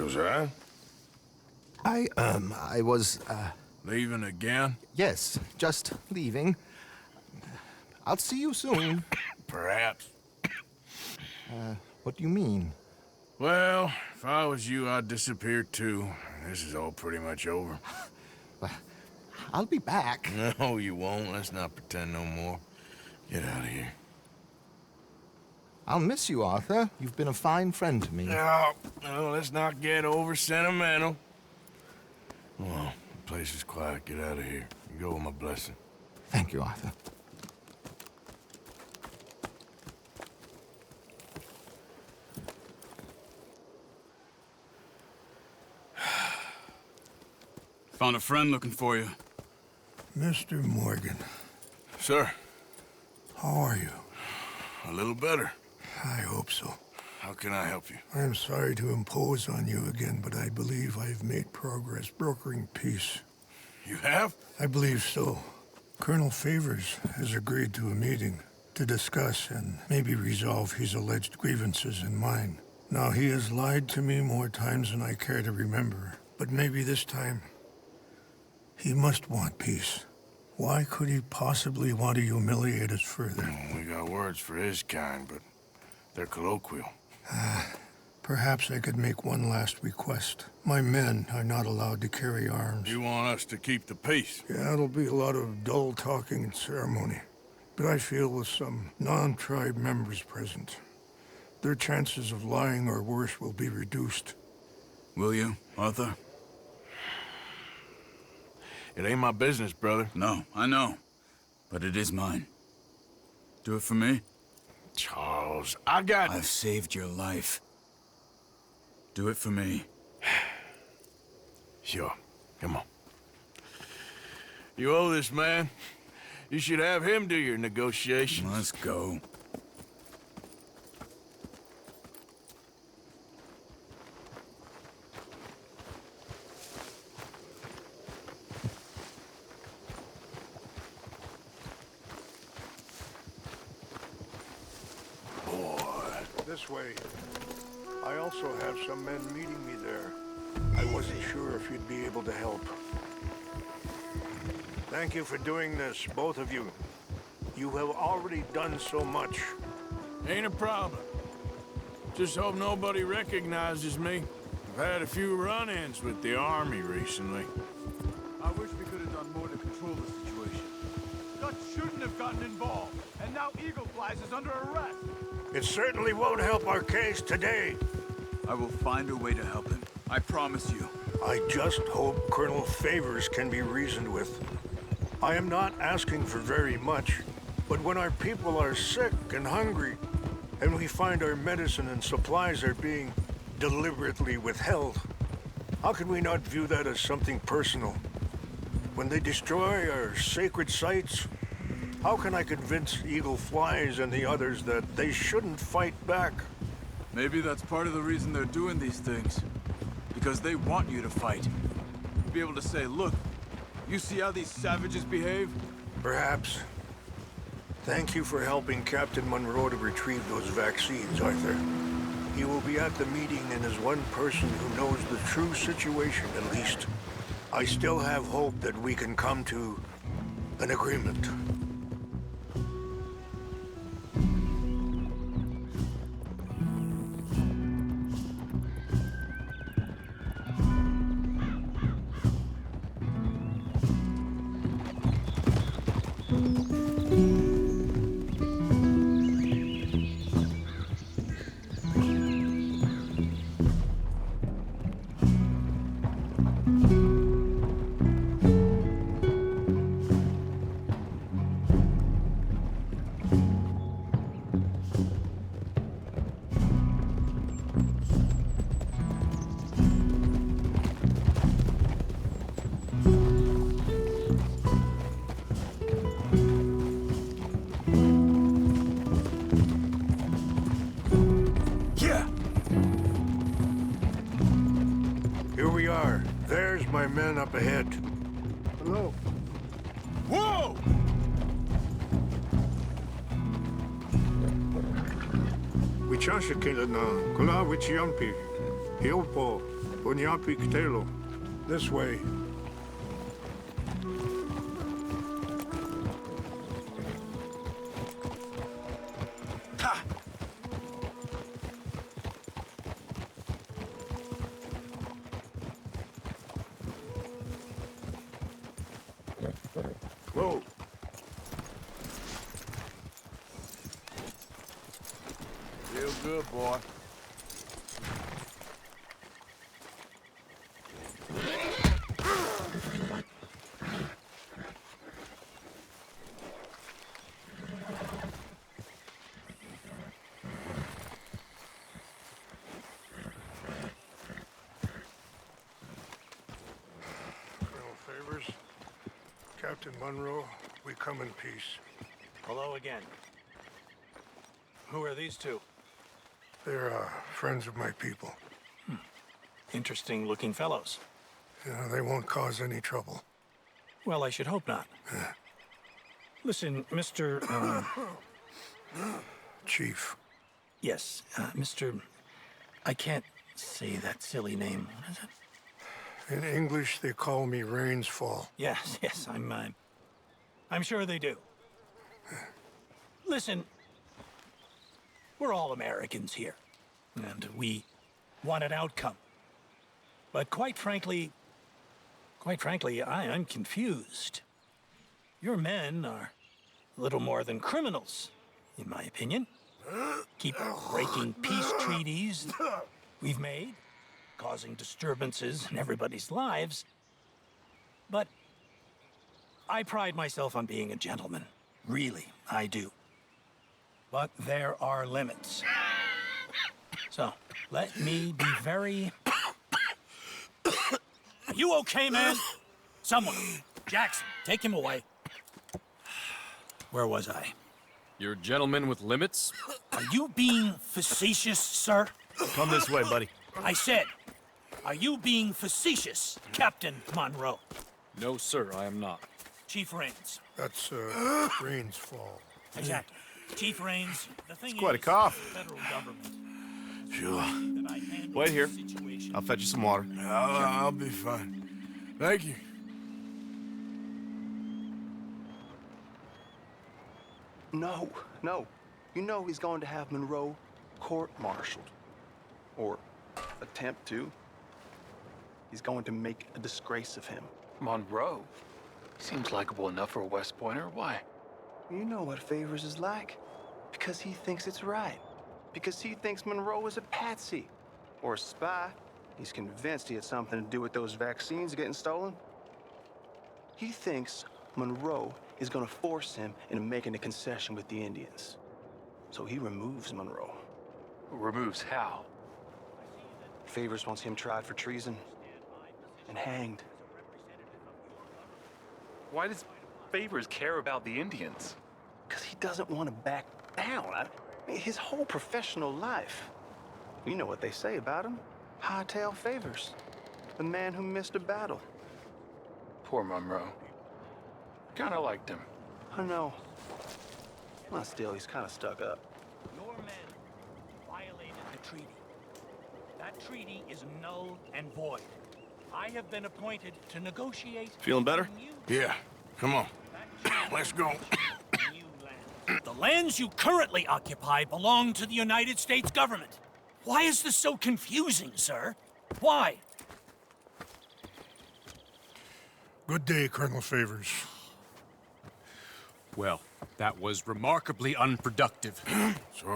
Josiah? I was, Leaving again? yes, just leaving. I'll see you soon. Perhaps. What do you mean? Well, if I was you, I'd disappear too. This is all pretty much over. Well, I'll be back. No, you won't. Let's not pretend no more. Get out of here. I'll miss you, Arthur. You've been a fine friend to me. No, let's not get over sentimental. Well, the place is quiet. Get out of here. You go with my blessing. Thank you, Arthur. Found a friend looking for you. Mr. Morgan, Sir, how are you? a little better. I hope so. How can I help you? I'm sorry to impose on you again, but I believe I've made progress brokering peace. You have? I believe so. Colonel Favors has agreed to a meeting to discuss and maybe resolve his alleged grievances and mine. Now, he has lied to me more times than I care to remember, but maybe this time he must want peace. Why could he possibly want to humiliate us further? We got words for his kind, but they're colloquial. Perhaps I could make one last request. My men are not allowed to carry arms. You want us to keep the peace? Yeah, it'll be a lot of dull talking and ceremony. But I feel with some non-tribe members present, their chances of lying or worse will be reduced. Will you, Arthur? It ain't my business, brother. No, I know. But it is mine. Do it for me? Charles, I've saved your life. Do it for me. Sure. Come on. You owe this man. You should have him do your negotiations. Let's go. This way. I also have some men meeting me there. I wasn't sure if you'd be able to help. Thank you for doing this, both of you. You have already done so much. Ain't a problem. Just hope nobody recognizes me. I've had a few run-ins with the army recently. I wish we could have done more to control the situation. Dutch shouldn't have gotten involved, and now Eagle Flies is under arrest. It certainly won't help our case today. I will find a way to help him. I promise you. I just hope Colonel Favors can be reasoned with. I am not asking for very much, but when our people are sick and hungry, and we find our medicine and supplies are being deliberately withheld, how can we not view that as something personal? When they destroy our sacred sites, how can I convince Eagle Flies and the others that they shouldn't fight back? Maybe that's part of the reason they're doing these things. Because they want you to fight. Be able to say, look, you see how these savages behave? Perhaps. Thank you for helping Captain Monroe to retrieve those vaccines, Arthur. He will be at the meeting and is one person who knows the true situation, at least. I still have hope that we can come to an agreement. Here we are. There's my men up ahead. Hello. Whoa! Wichasha kila na kula wichiampi. Hiopo. Oñapictelo. This way. Whoa. Real good, boy. Colonel Favors, Captain Monroe, we come in peace. Hello again. Who are these two? They're friends of my people. Interesting looking fellows. Yeah, they won't cause any trouble. Well, I should hope not. Listen, Mr. Chief. Yes, Mr. I can't say that silly name. What is it? In English, they call me Rains Fall. Yes, yes, I'm sure they do. Listen, we're all Americans here, and we want an outcome. But quite frankly, I'm confused. Your men are little more than criminals, in my opinion. Keep breaking peace treaties we've made, causing disturbances in everybody's lives. But I pride myself on being a gentleman. Really, I do. But there are limits. So, let me be very... Are you okay, man? Someone. Jackson, take him away. Where was I? You're a gentleman with limits? Are you being facetious, sir? Come this way, buddy. I said, are you being facetious, Captain Monroe? No, sir, I am not. Chief Rains. That's Rains Fall. Exactly. Chief Rains, the thing quite a is, cough. the federal government. Sure. that I handle Wait here. this situation. I'll fetch you some water. I'll be fine. Thank you. No, no. You know he's going to have Monroe court-martialed. Or attempt to. He's going to make a disgrace of him. Monroe? Seems likable enough for a West Pointer. Why? You know what Favors is like. Because he thinks it's right. Because he thinks Monroe is a patsy. Or a spy. He's convinced he had something to do with those vaccines getting stolen. He thinks Monroe is gonna force him into making a concession with the Indians. So he removes Monroe. Removes how? Favors wants him tried for treason and hanged. Why does Favors care about the Indians? Because he doesn't want to back down. I mean, his whole professional life. You know what they say about him. Hightail Favors. The man who missed a battle. Poor Monroe. Kinda liked him. I know. Well, still, he's kind of stuck up. Your men violated the treaty. That treaty is null and void. I have been appointed to negotiate... Feeling better? Yeah, come on. Let's go. The lands you currently occupy belong to the United States government. Why is this so confusing, sir? Why? Good day, Colonel Favors. Well, that was remarkably unproductive.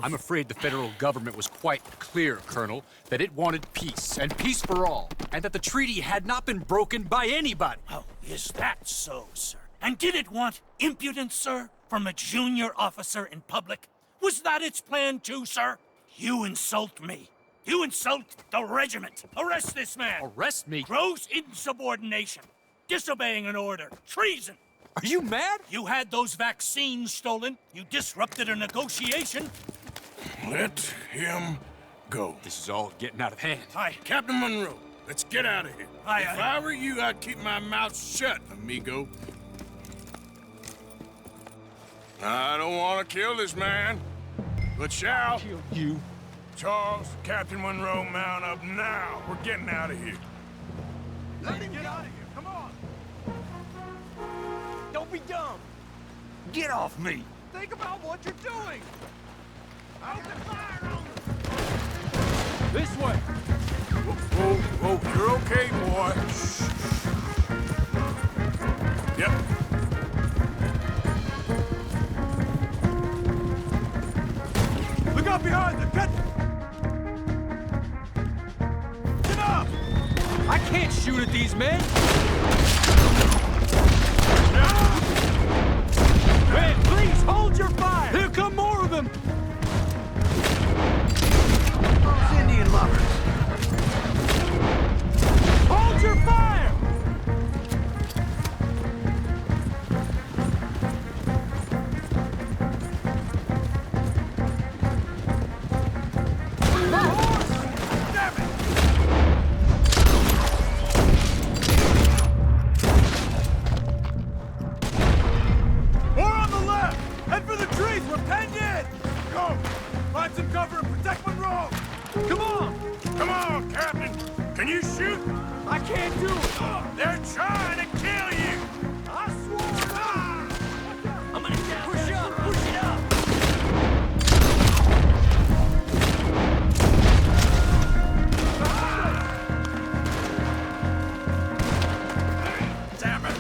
I'm afraid the federal government was quite clear, Colonel, that it wanted peace, and peace for all, and that the treaty had not been broken by anybody. Oh, is that so, sir? And did it want impudence, sir, from a junior officer in public? Was that its plan too, sir? You insult me. You insult the regiment. Arrest this man. Arrest me? Gross insubordination. Disobeying an order. Treason. Are you mad? You had those vaccines stolen. You disrupted a negotiation. Let him go. This is all getting out of hand. Aye. Captain Monroe, let's get out of here. Aye, If aye. I were you, I'd keep my mouth shut, amigo. I don't want to kill this man, but shall. Kill you? Charles, Captain Monroe, mount up now. We're getting out of here. Let him get out of here. Come on. Don't be dumb. Get off me. Think about what you're doing. Open fire on them. This way. Whoa, whoa, you're okay, boy. Yep. Look out behind them. Get up. I can't shoot at these men. Hey, please hold your fire. Here come more of them. Those Indian lovers. Hold your fire. Come on! Come on, Captain! Can you shoot? I can't do it! They're trying to kill you! I swore! I'm gonna push up! Push it up! Damn it!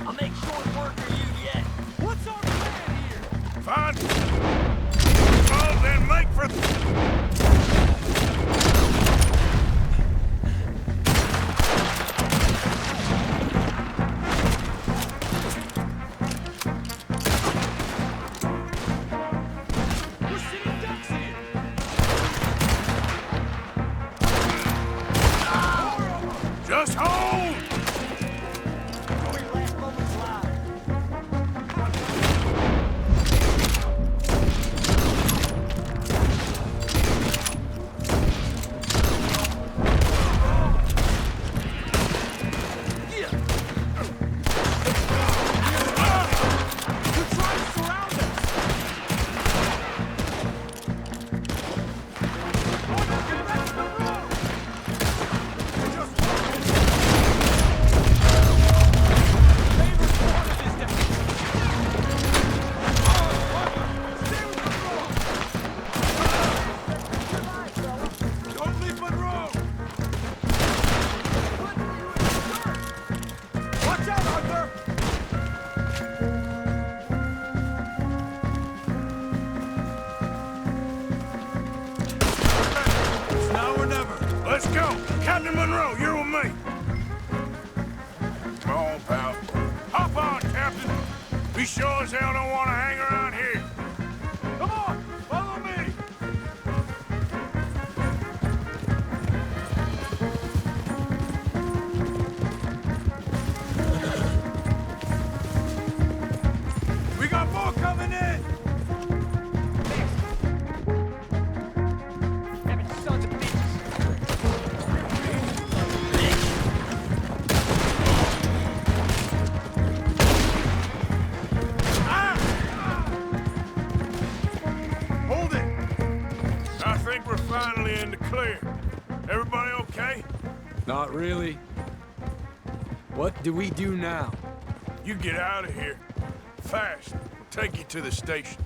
I'll make short work of you yet. What's our plan here? Fine. Well, then make for... We're sitting ducks here! Just hold! Last moment's live. Don't leave Monroe. Watch out, Arthur. It's now or never. Let's go! Captain Monroe, you're with me! Come on, pal. Hop on, Captain! We sure as hell don't want to hang around here. Come on, follow me. We got more coming in. Damn sons of bitches! Hold it. I think we're finally in the clear. Everybody okay? Not really. What do we do now? You get out of here. Fast. We'll take you to the station.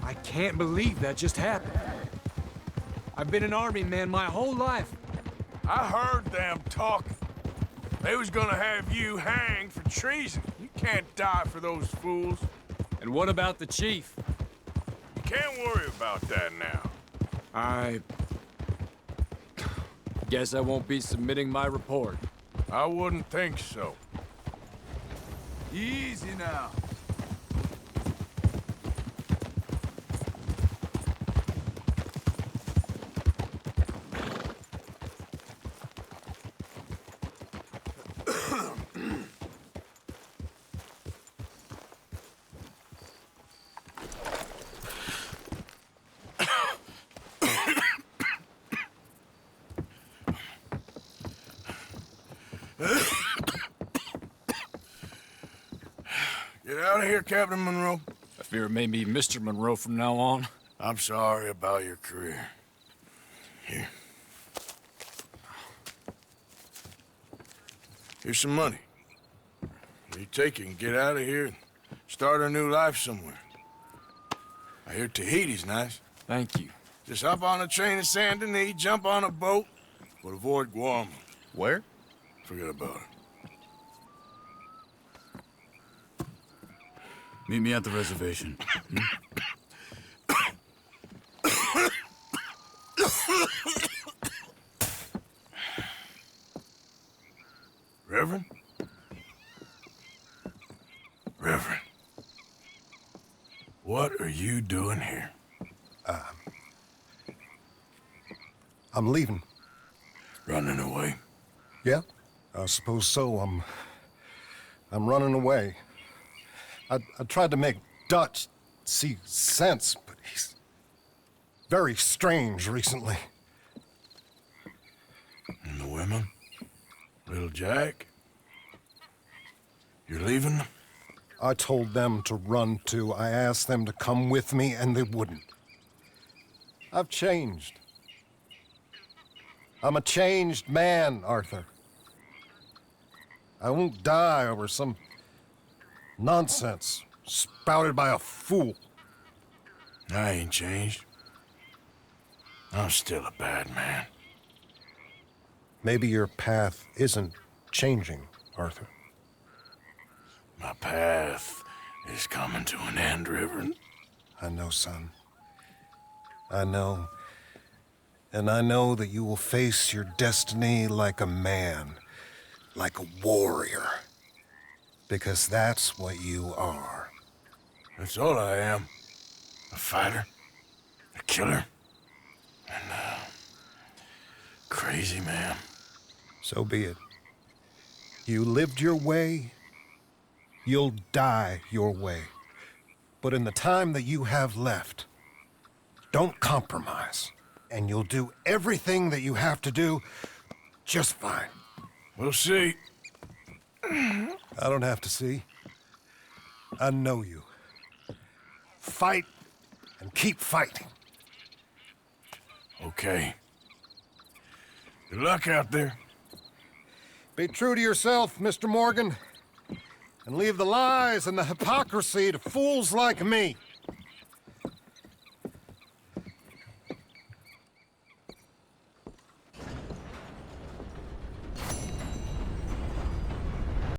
I can't believe that just happened. I've been an army man my whole life. I heard them talking. They was gonna have you hanged for treason. You can't die for those fools. And what about the chief? You can't worry about that now. I guess I won't be submitting my report. I wouldn't think so. Easy now. Get out of here, Captain Monroe. I fear it may be Mr. Monroe from now on. I'm sorry about your career. Here. Here's some money. You take it and get out of here and start a new life somewhere. I hear Tahiti's nice. Thank you. Just hop on a train to Saint Denis, jump on a boat, but avoid Guam. Where? Forget about it. Meet me at the reservation. Reverend? Reverend. What are you doing here? I'm leaving. Running away? Yeah, I suppose so. I'm running away. I tried to make Dutch see sense, but he's very strange recently. And the women? Little Jack? You're leaving them? I told them to run too. I asked them to come with me, and they wouldn't. I've changed. I'm a changed man, Arthur. I won't die over some nonsense spouted by a fool. I ain't changed. I'm still a bad man. Maybe your path isn't changing, Arthur. My path is coming to an end, Reverend. I know, son. I know. And I know that you will face your destiny like a man, like a warrior. Because that's what you are. That's all I am. A fighter, a killer, and a crazy man. So be it. You lived your way, you'll die your way. But in the time that you have left, don't compromise. And you'll do everything that you have to do just fine. We'll see. I don't have to see. I know you. Fight and keep fighting. Okay. Good luck out there. Be true to yourself, Mr. Morgan, and leave the lies and the hypocrisy to fools like me.